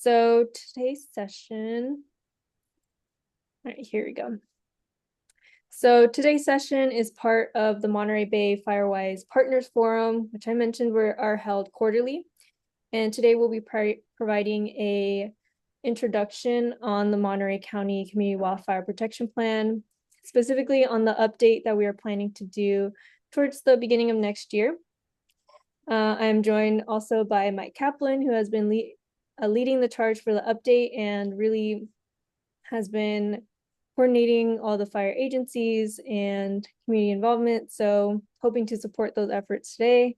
So today's session, all right, here we go. So today's session is part of the Monterey Bay Firewise Partners Forum, which I mentioned are held quarterly. And today we'll be providing a introduction on the Monterey County Community Wildfire Protection Plan, specifically on the update that we are planning to do towards the beginning of next year. I'm joined also by Mike Kaplan, who has been leading the charge for the update and really has been coordinating all the fire agencies and community involvement. So hoping to support those efforts today.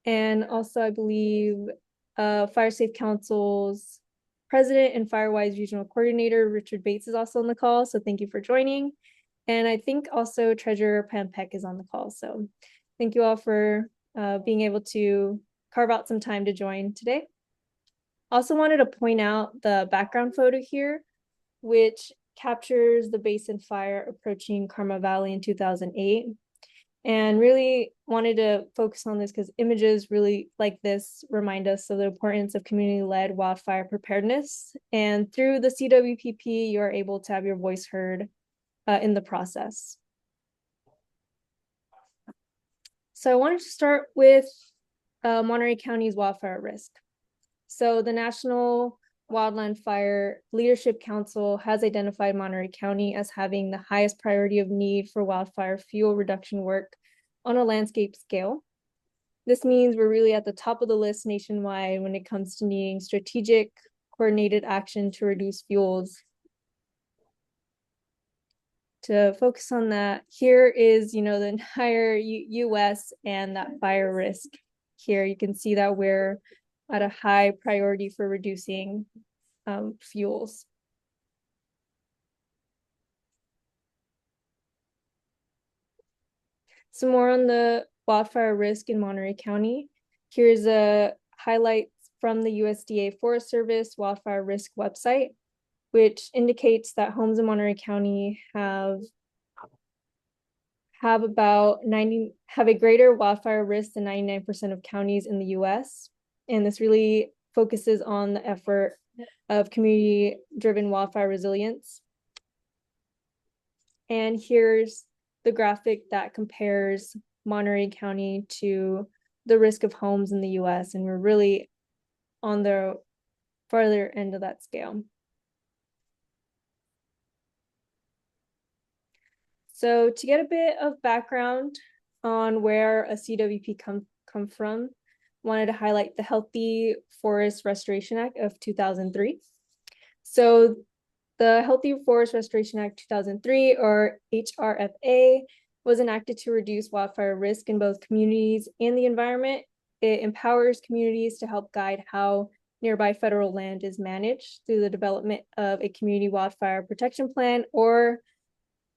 And also, I believe Fire Safe Council's president and Firewise regional coordinator, Richard Bates, is also on the call. So thank you for joining. And I think also Treasurer Pam Peck is on the call. So thank you all for being able to carve out some time to join today. Also wanted to point out the background photo here, which captures the basin fire approaching Karma Valley in 2008. And really wanted to focus on this because images really like this remind us of the importance of community-led wildfire preparedness. And through the CWPP, you are able to have your voice heard in the process. So I wanted to start with Monterey County's wildfire risk. So the National Wildland Fire Leadership Council has identified Monterey County as having the highest priority of need for wildfire fuel reduction work on a landscape scale. This means we're really at the top of the list nationwide when it comes to needing strategic, coordinated action to reduce fuels. To focus on that, here is, the entire US and that fire risk. Here you can see that we're at a high priority for reducing fuels. Some more on the wildfire risk in Monterey County. Here's a highlight from the USDA Forest Service wildfire risk website, which indicates that homes in Monterey County have a greater wildfire risk than 99% of counties in the US. And this really focuses on the effort of community-driven wildfire resilience. And here's the graphic that compares Monterey County to the risk of homes in the US. And we're really on the farther end of that scale. So to get a bit of background on where a CWP come from, wanted to highlight the Healthy Forest Restoration Act of 2003. So the Healthy Forest Restoration Act 2003, or HRFA, was enacted to reduce wildfire risk in both communities and the environment. It empowers communities to help guide how nearby federal land is managed through the development of a community wildfire protection plan or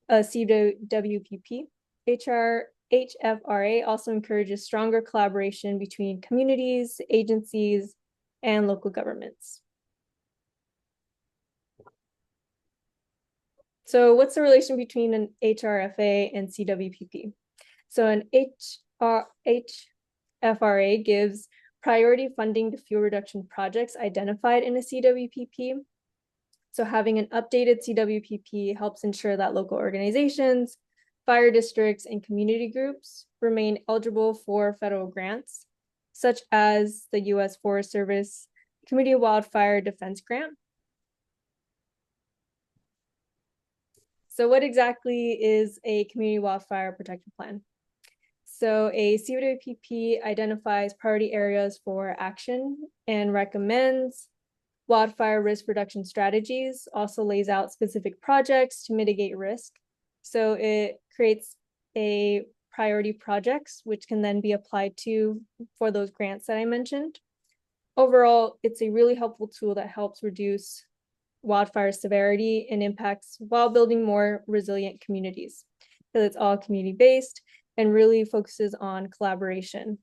a CWPP. HFRA also encourages stronger collaboration between communities, agencies, and local governments. So what's the relation between an HRFA and CWPP? So an HFRA gives priority funding to fuel reduction projects identified in a CWPP. So having an updated CWPP helps ensure that local organizations, fire districts, and community groups remain eligible for federal grants, such as the U.S. Forest Service Community Wildfire Defense Grant. So what exactly is a community wildfire protection plan? So a CWPP identifies priority areas for action and recommends wildfire risk reduction strategies, also lays out specific projects to mitigate risk. So it creates a priority projects, which can then be applied to for those grants that I mentioned. Overall, it's a really helpful tool that helps reduce wildfire severity and impacts while building more resilient communities. So it's all community-based and really focuses on collaboration.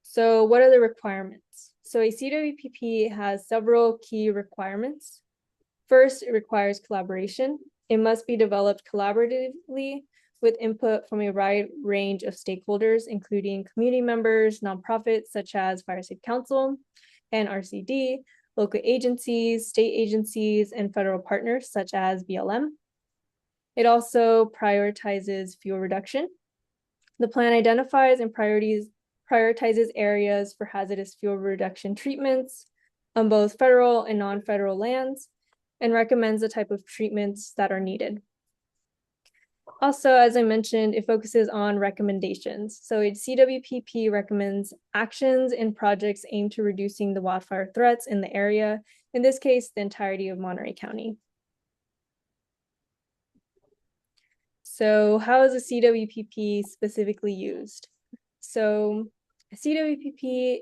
So what are the requirements? So a CWPP has several key requirements. First, it requires collaboration. It must be developed collaboratively with input from a wide range of stakeholders, including community members, nonprofits such as Fire Safe Council and RCD, local agencies, state agencies, and federal partners such as BLM. It also prioritizes fuel reduction. The plan identifies and prioritizes areas for hazardous fuel reduction treatments on both federal and non-federal lands, and recommends the type of treatments that are needed. Also, as I mentioned, it focuses on recommendations. So CWPP recommends actions and projects aimed to reducing the wildfire threats in the area, in this case, the entirety of Monterey County. So how is a CWPP specifically used? So CWPP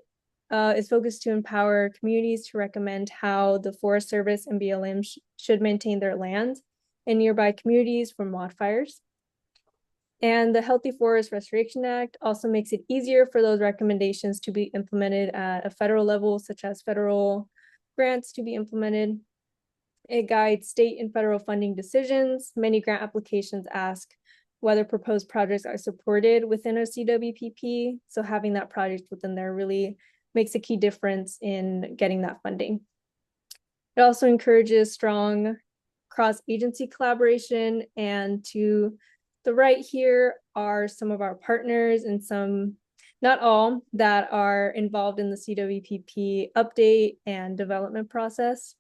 is focused to empower communities to recommend how the Forest Service and BLM should maintain their lands in nearby communities from wildfires. And the Healthy Forest Restoration Act also makes it easier for those recommendations to be implemented at a federal level, such as federal grants to be implemented. It guides state and federal funding decisions. Many grant applications ask whether proposed projects are supported within a CWPP. So having that project within there really makes a key difference in getting that funding. It also encourages strong cross-agency collaboration, and to the right here are some of our partners and some, not all, that are involved in the CWPP update and development process.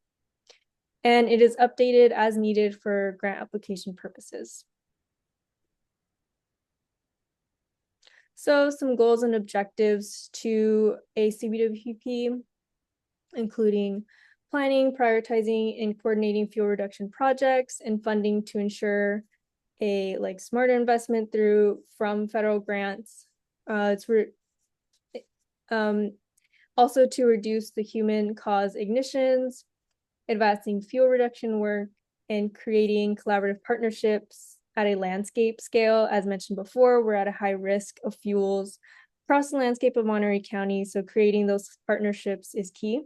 And it is updated as needed for grant application purposes. So some goals and objectives to a CWPP, including planning, prioritizing, and coordinating fuel reduction projects, and funding to ensure a smarter investment from federal grants. Also to reduce the human cause ignitions, advancing fuel reduction work, and creating collaborative partnerships at a landscape scale. As mentioned before, we're at a high risk of fuels across the landscape of Monterey County, so creating those partnerships is key.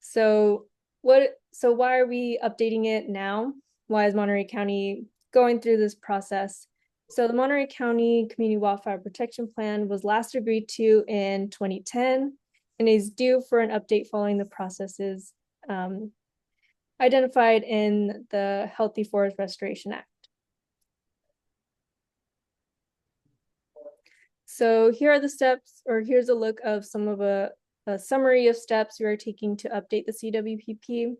So why are we updating it now? Why is Monterey County going through this process? So the Monterey County Community Wildfire Protection Plan was last agreed to in 2010 and is due for an update following the processes identified in the Healthy Forest Restoration Act. So here are the steps, or here's a look of some of a summary of steps we are taking to update the CWPP.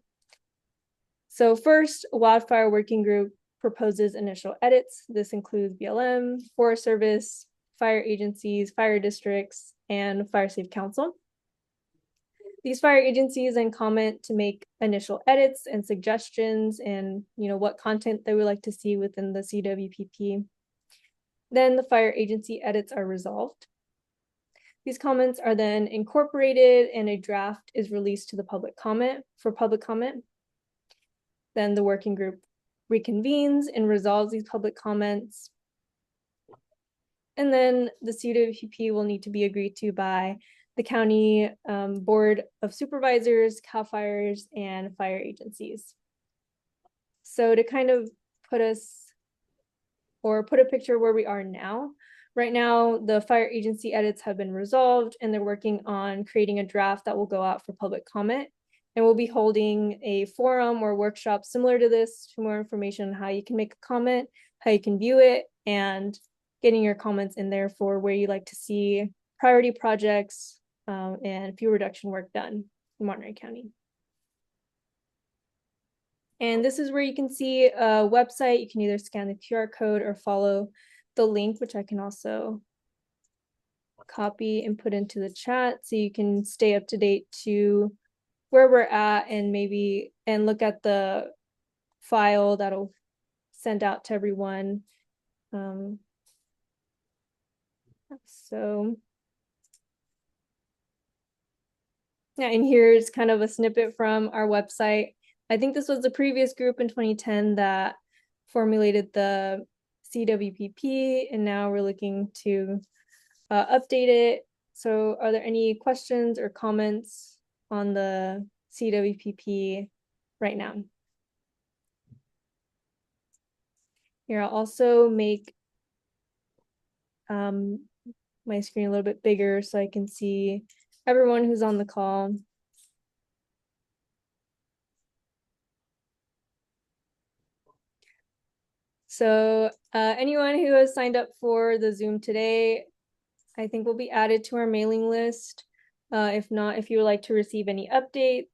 So first, a wildfire working group proposes initial edits. This includes BLM, Forest Service, fire agencies, fire districts, and Fire Safe Council. These fire agencies then comment to make initial edits and suggestions and what content they would like to see within the CWPP. Then the fire agency edits are resolved. These comments are then incorporated and a draft is released to the public comment. Then the working group reconvenes and resolves these public comments. And then the CWPP will need to be agreed to by the county board of supervisors, CAL FIRES, and fire agencies. So to kind of put a picture where we are now, right now the fire agency edits have been resolved and they're working on creating a draft that will go out for public comment. And we'll be holding a forum or workshop similar to this for more information on how you can make a comment, how you can view it, and getting your comments in there for where you'd like to see priority projects and fuel reduction work done in Monterey County. And this is where you can see a website. You can either scan the QR code or follow the link, which I can also copy and put into the chat so you can stay up to date to where we're at and look at the file that'll send out to everyone. So yeah, and here's kind of a snippet from our website. I think this was the previous group in 2010 that formulated the CWPP, and now we're looking to update it. So are there any questions or comments on the CWPP right now? Here, I'll also make my screen a little bit bigger so I can see everyone who's on the call. So anyone who has signed up for the Zoom today, I think will be added to our mailing list. If not, if you would like to receive any updates.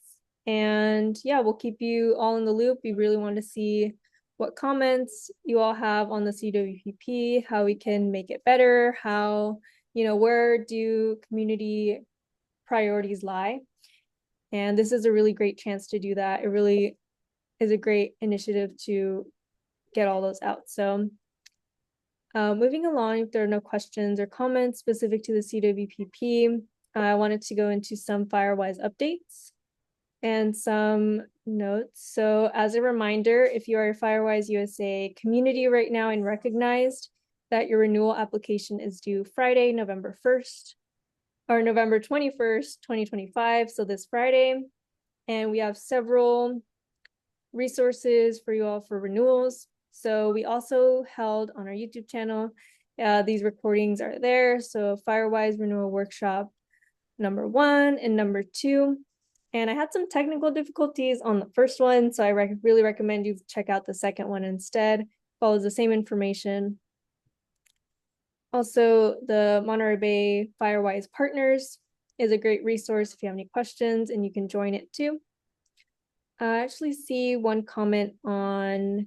And yeah, we'll keep you all in the loop. We really want to see what comments you all have on the CWPP, how we can make it better, how, where do community priorities lie? And this is a really great chance to do that. It really is a great initiative to get all those out. So moving along, if there are no questions or comments specific to the CWPP, I wanted to go into some Firewise updates and some notes. So as a reminder, if you are a Firewise USA community right now and recognized that your renewal application is due Friday, November 1st, or November 21st, 2025, so this Friday. And we have several resources for you all for renewals. So we also held on our YouTube channel, these recordings are there. So Firewise Renewal Workshop number 1 and number 2. And I had some technical difficulties on the first one, so I really recommend you check out the second one instead. Follows the same information. Also, the Monterey Bay Firewise Partners is a great resource if you have any questions, and you can join it too. I actually see one comment on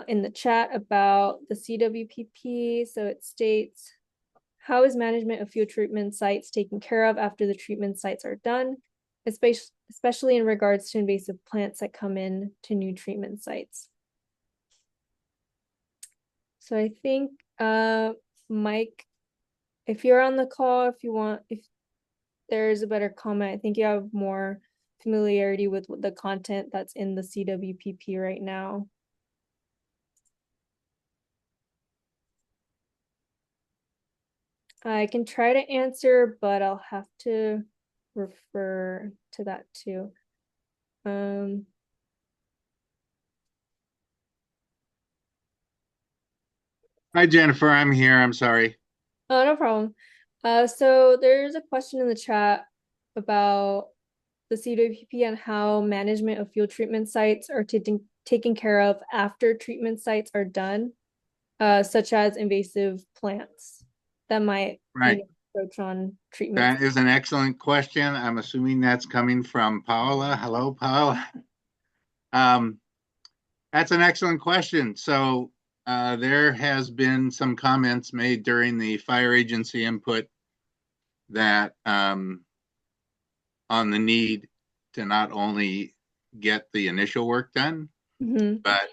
in the chat about the CWPP. So it states, how is management of fuel treatment sites taken care of after the treatment sites are done, especially in regards to invasive plants that come in to new treatment sites? So I think, Mike, if you're on the call, if there's a better comment, I think you have more familiarity with the content that's in the CWPP right now. I can try to answer, but I'll have to refer to that too. Hi, Jennifer. I'm here. I'm sorry. Oh, no problem. So there's a question in the chat about the CWPP and how management of fuel treatment sites are taken care of after treatment sites are done, such as invasive plants that might Right. approach on treatment. That is an excellent question. I'm assuming that's coming from Paola. Hello, Paola. Um, that's an excellent question. So there has been some comments made during the fire agency input that on the need to not only get the initial work done, but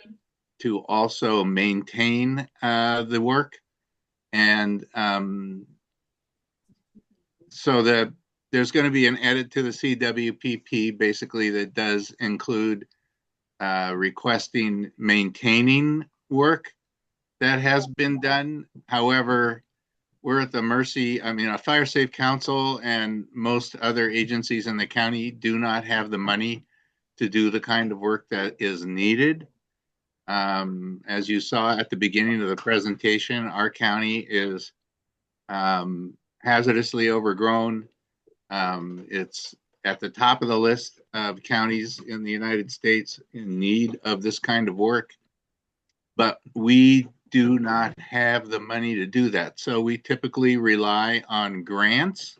to also maintain the work. And so there's going to be an edit to the CWPP basically that does include requesting maintaining work that has been done. However, we're at the mercy. I mean, a fire safe council and most other agencies in the county do not have the money to do the kind of work that is needed. As you saw at the beginning of the presentation, our county is hazardously overgrown. It's at the top of the list of counties in the United States in need of this kind of work, but we do not have the money to do that. So we typically rely on grants,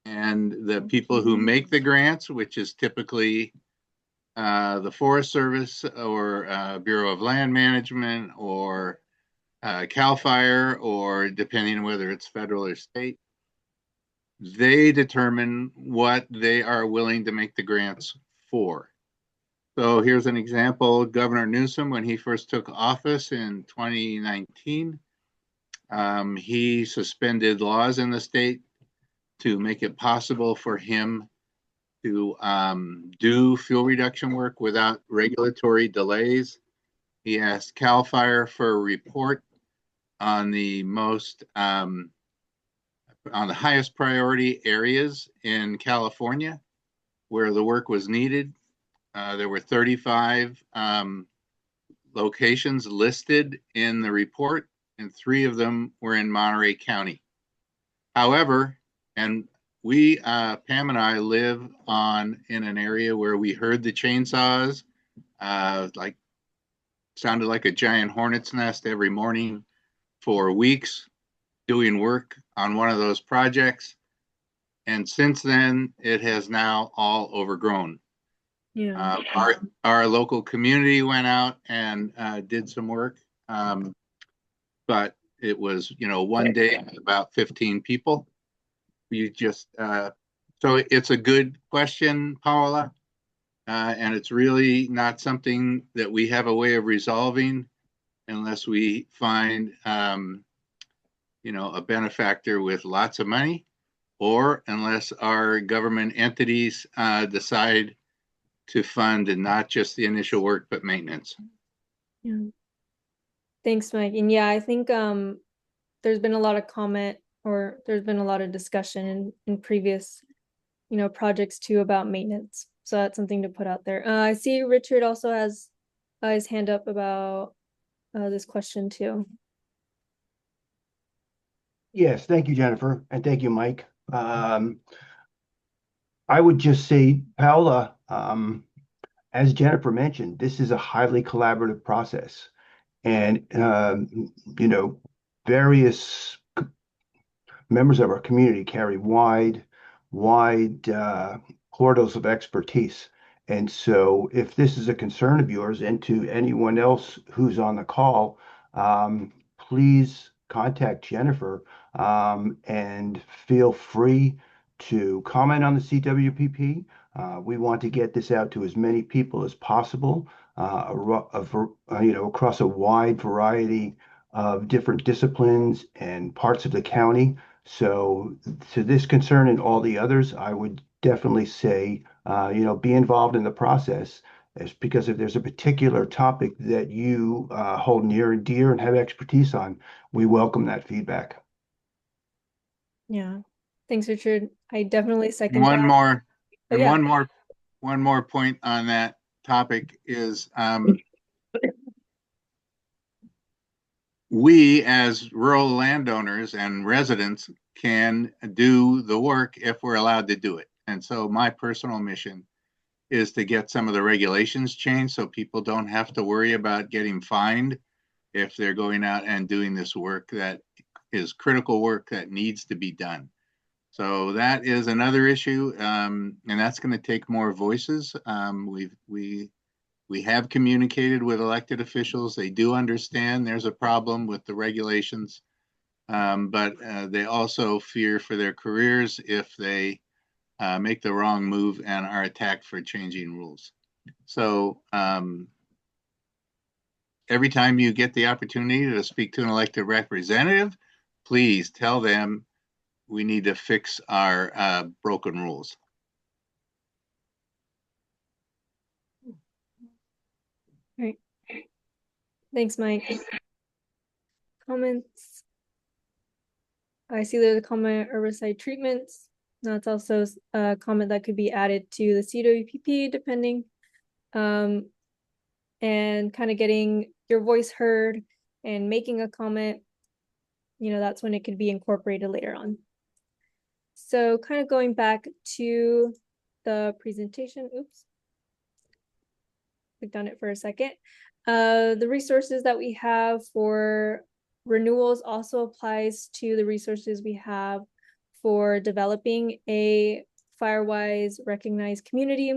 and the people who make the grants, which is typically the Forest Service or Bureau of Land Management or CAL FIRE, or depending on whether it's federal or state, they determine what they are willing to make the grants for. So here's an example. Governor Newsom, when he first took office in 2019, he suspended laws in the state to make it possible for him to do fuel reduction work without regulatory delays. He asked CAL FIRE for a report on the highest priority areas in California where the work was needed. There were 35 locations listed in the report, and 3 of them were in Monterey County. However, and we, Pam and I live in an area where we heard the chainsaws, like sounded like a giant hornet's nest every morning for weeks, doing work on one of those projects. And since then, it has now all overgrown. Yeah. Our local community went out and did some work, but it was, one day about 15 people. You just so it's a good question, Paula, and it's really not something that we have a way of resolving unless we find a benefactor with lots of money, or unless our government entities decide to fund and not just the initial work but maintenance. Yeah. Thanks, Mike. And yeah, I think there's been a lot of comment, or there's been a lot of discussion in previous projects too about maintenance. So that's something to put out there. I see Richard also has his hand up about this question too. Yes, thank you, Jennifer, and thank you, Mike. I would just say, Paula, as Jennifer mentioned, this is a highly collaborative process, and various members of our community carry wide corridors of expertise. And so if this is a concern of yours, and to anyone else who's on the call, please contact Jennifer, and feel free to comment on the CWPP. We want to get this out to as many people as possible, across a wide variety of different disciplines and parts of the county. So to this concern and all the others, I would definitely say, be involved in the process. It's because if there's a particular topic that you hold near and dear and have expertise on, we welcome that feedback. Yeah. Thanks, Richard. I definitely second One that. more, Oh, and yeah. one more point on that topic is we as rural landowners and residents can do the work if we're allowed to do it. And so my personal mission is to get some of the regulations changed so people don't have to worry about getting fined if they're going out and doing this work that is critical work that needs to be done. So that is another issue, and that's going to take more voices. We have communicated with elected officials. They do understand there's a problem with the regulations, but they also fear for their careers if they make the wrong move and are attacked for changing rules. So every time you get the opportunity to speak to an elected representative, please tell them we need to fix our broken rules. All right. Thanks, Mike. Comments? I see there's a comment, herbicide treatments. That's also a comment that could be added to the CWPP depending. And kind of getting your voice heard and making a comment, that's when it could be incorporated later on. So kind of going back to the presentation, oops. Clicked on it for a second. The resources that we have for renewals also applies to the resources we have for developing a Firewise recognized community.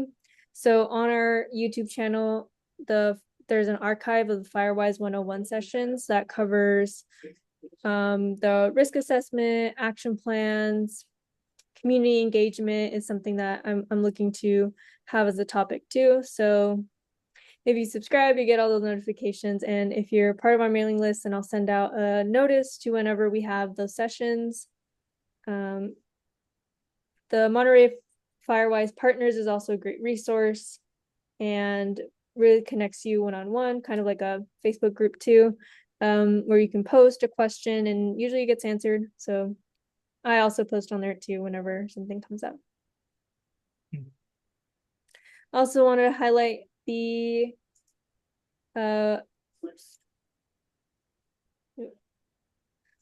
So on our YouTube channel, there's an archive of the Firewise 101 sessions that covers the risk assessment, action plans, community engagement is something that I'm looking to have as a topic too. So if you subscribe, you get all those notifications. And if you're part of our mailing list, then I'll send out a notice to whenever we have those sessions. The Monterey Firewise Partners is also a great resource and really connects you one-on-one, kind of like a Facebook group too, where you can post a question and usually it gets answered. So I also post on there too whenever something comes up. Also wanted to highlight the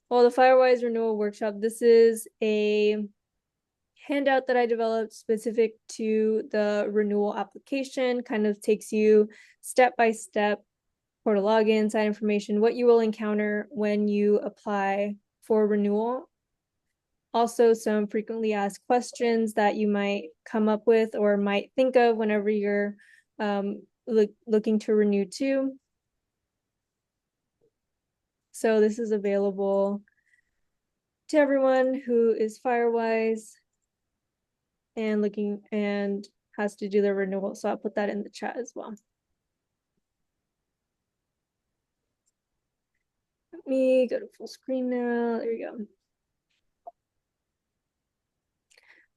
Well, the Firewise Renewal Workshop, this is a handout that I developed specific to the renewal application, kind of takes you step by step, portal login, site information, what you will encounter when you apply for renewal. Also, some frequently asked questions that you might come up with or might think of whenever you're looking to renew too. So this is available to everyone who is Firewise and looking and has to do their renewal. So I'll put that in the chat as well. Let me go to full screen now. There you go.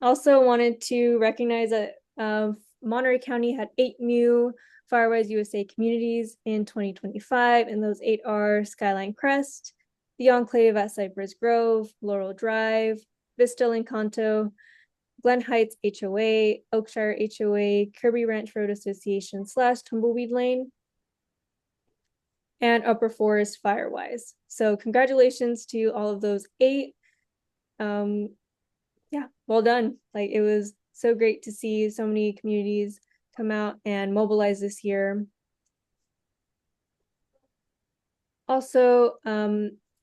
Also wanted to recognize that Monterey County had 8 new Firewise USA communities in 2025, and those 8 are Skyline Crest, the Enclave at Cypress Grove, Laurel Drive, Vista Encanto, Glen Heights HOA, Oakshire HOA, Kirby Ranch Road Association / Tumbleweed Lane, and Upper Forest Firewise. So congratulations to all of those 8. Yeah, well done. Like, it was so great to see so many communities come out and mobilize this year. Also,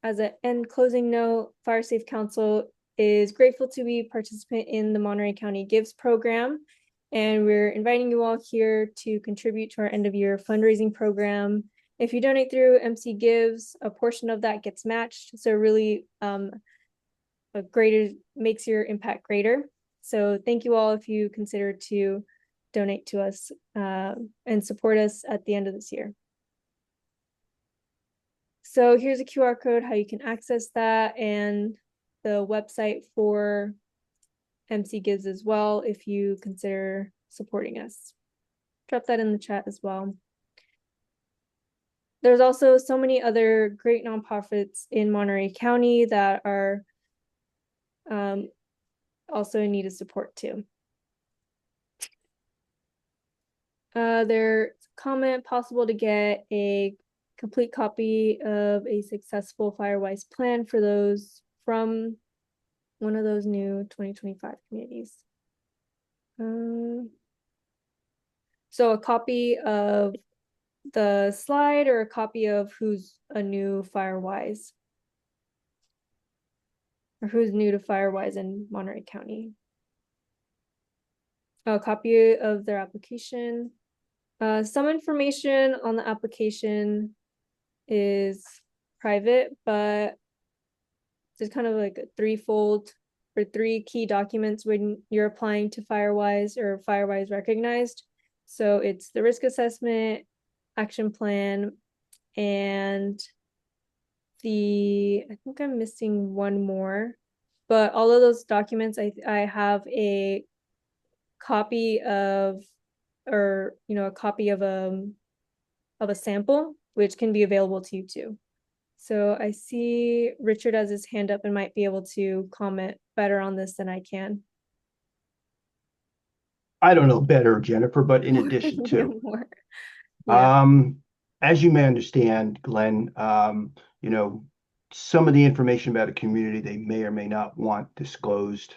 as an end closing note, Fire Safe Council is grateful to be a participant in the Monterey County Gives program. And we're inviting you all here to contribute to our end of year fundraising program. If you donate through MC Gives, a portion of that gets matched. So really a greater makes your impact greater. So thank you all if you consider to donate to us and support us at the end of this year. So here's a QR code, how you can access that, and the website for MC Gives as well, if you consider supporting us. Drop that in the chat as well. There's also so many other great nonprofits in Monterey County that are also in need of support too. There's a comment possible to get a complete copy of a successful Firewise plan for those from one of those new 2025 communities. So a copy of the slide or a copy of who's a new Firewise, or who's new to Firewise in Monterey County. A copy of their application. Some information on the application is private, but it's kind of like a threefold or 3 key documents when you're applying to Firewise or Firewise recognized. So it's the risk assessment, action plan, and I think I'm missing one more, but all of those documents, I have a copy of, or a copy of a sample, which can be available to you too. So I see Richard has his hand up and might be able to comment better on this than I can. I don't know better, Jennifer, but in addition to, Yeah. as you may understand, Glenn, some of the information about a community they may or may not want disclosed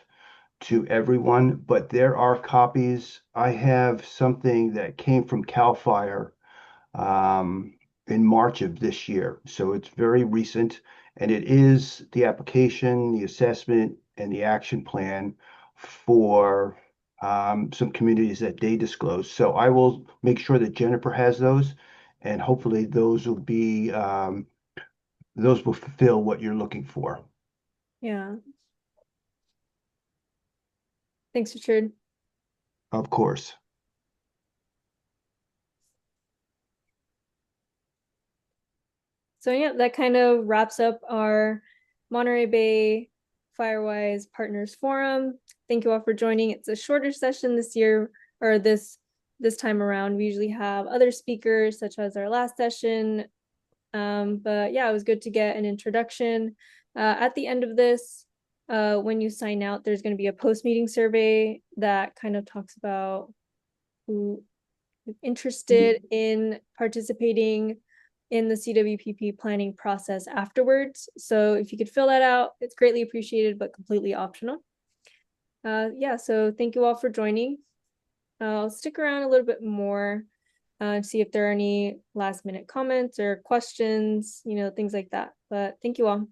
to everyone, but there are copies. I have something that came from CAL FIRE in March of this year. So it's very recent, and it is the application, the assessment, and the action plan for some communities that they disclose. So I will make sure that Jennifer has those, and hopefully those will fulfill what you're looking for. Yeah. Thanks, Richard. Of course. So yeah, that kind of wraps up our Monterey Bay Firewise Partners Forum. Thank you all for joining. It's a shorter session this year, or this time around. We usually have other speakers, such as our last session. But yeah, it was good to get an introduction. At the end of this, when you sign out, there's going to be a post-meeting survey that kind of talks about who is interested in participating in the CWPP planning process afterwards. So if you could fill that out, it's greatly appreciated, but completely optional. Yeah, so thank you all for joining. I'll stick around a little bit more and see if there are any last minute comments or questions, things like that. But thank you all.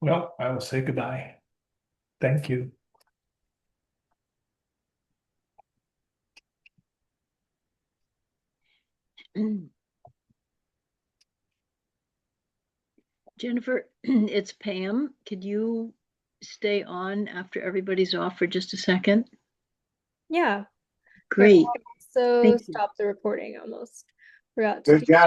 Well, I will say goodbye. Thank you. Jennifer, it's Pam. Could you stay on after everybody's off for just a second? Yeah. Great. So Thank you. stop the recording almost. Forgot to do